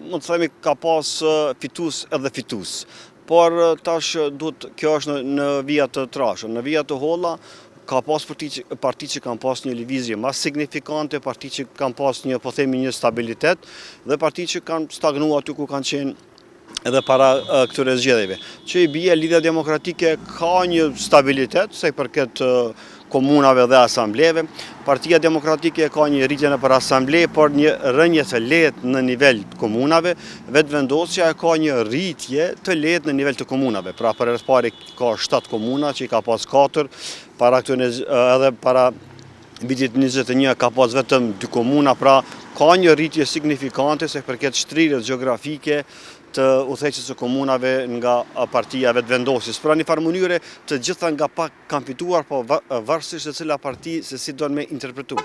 mund të themi ka pas fitus edhe fitus. Por tash kjo është në vijat të trashëm. Në vijat të holla ka pas parti që kanë pas një lëvizje mas signifikante, parti që kanë pas po themi një stabilitet, dhe parti që kanë stagnuar aty ku kanë qenë edhe para këtyre zgjedhjeve. Që i bie Lidhja Demokratike ka një stabilitet, sa i përket komunave dhe asambleve. Partia Demokratike ka një rritje nëpër asamble, por një rënje të lehtë në nivel komunave. Vetëvendosja ka një rritje të lehtë në nivel të komunave. Pra për herë të parë ka 7 komuna që i ka pas 4, edhe para vitit 21 ka pas vetëm 2 komuna, pra ka një rritje signifikante se përket shtrirjes gjeografike të udhëheqjes së komunave nga partia vetëvendosjes. Pra një farë mënyre të gjitha nga pak kanë fituar, po varësisht se cila parti se si do me interpretu.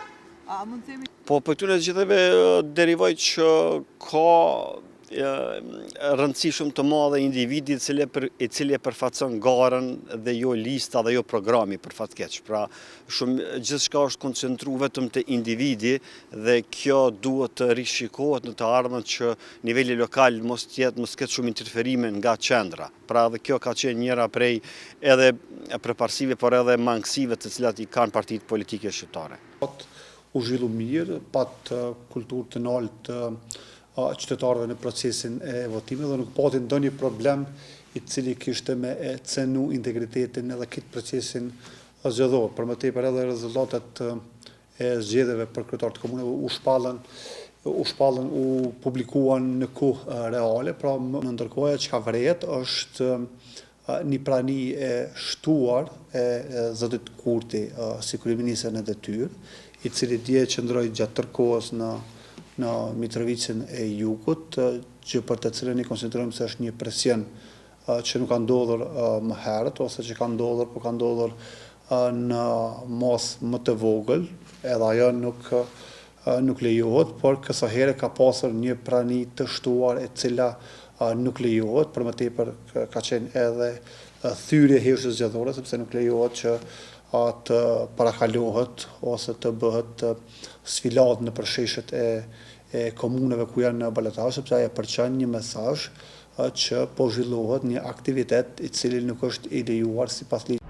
Po për këtyre zgjedhjeve derivoj që ka rëndësi shumë të madhe individi i cili e përfaqëson garën dhe jo lista dhe jo programi për fat keq. Pra gjithçka është koncentruar vetëm te individi dhe kjo duhet të rishikohet në të ardhmen që niveli lokal mos ketë shumë interferime nga qendra. Pra edhe kjo ka qenë njëra prej edhe përparësive, por edhe mangësive të cilat i kanë partitë politike shqiptare. U zhvillu mirë, pat kulturë të lartë qytetarëve në procesin e votimit dhe nuk pati ndonjë problem i cili kishte me e cenu integritetin edhe këtë procesin zgjedhor. Për më tepër edhe rezultatet e zgjedhjeve për kryetarët e komunave u publikuan në kohë reale, pra në ndërkohë çka vret është një prani e shtuar e zotit Kurti si kryeministër në detyrë, i cili dje qëndroi gjatë tërë kohës në Mitrovicën e Jugut, që për të cilën i konsiderojmë se është një presion që nuk ka ndodhur më herët, ose që ka ndodhur, po ka ndodhur në mos më të vogël, edhe ajo nuk lejohet, por kësaj here ka pasur një prani të shtuar e cila nuk lejohet, për më tepër ka qenë edhe thyrje heshtës zgjedhore, sepse nuk lejohet që të parakalohet ose të bëhet sfilat në përsheshet e komuneve ku janë në balotazh, sepse ajo përçon një mesazh që po zhvillohet një aktivitet i cili nuk është i lejuar sipas ligjit.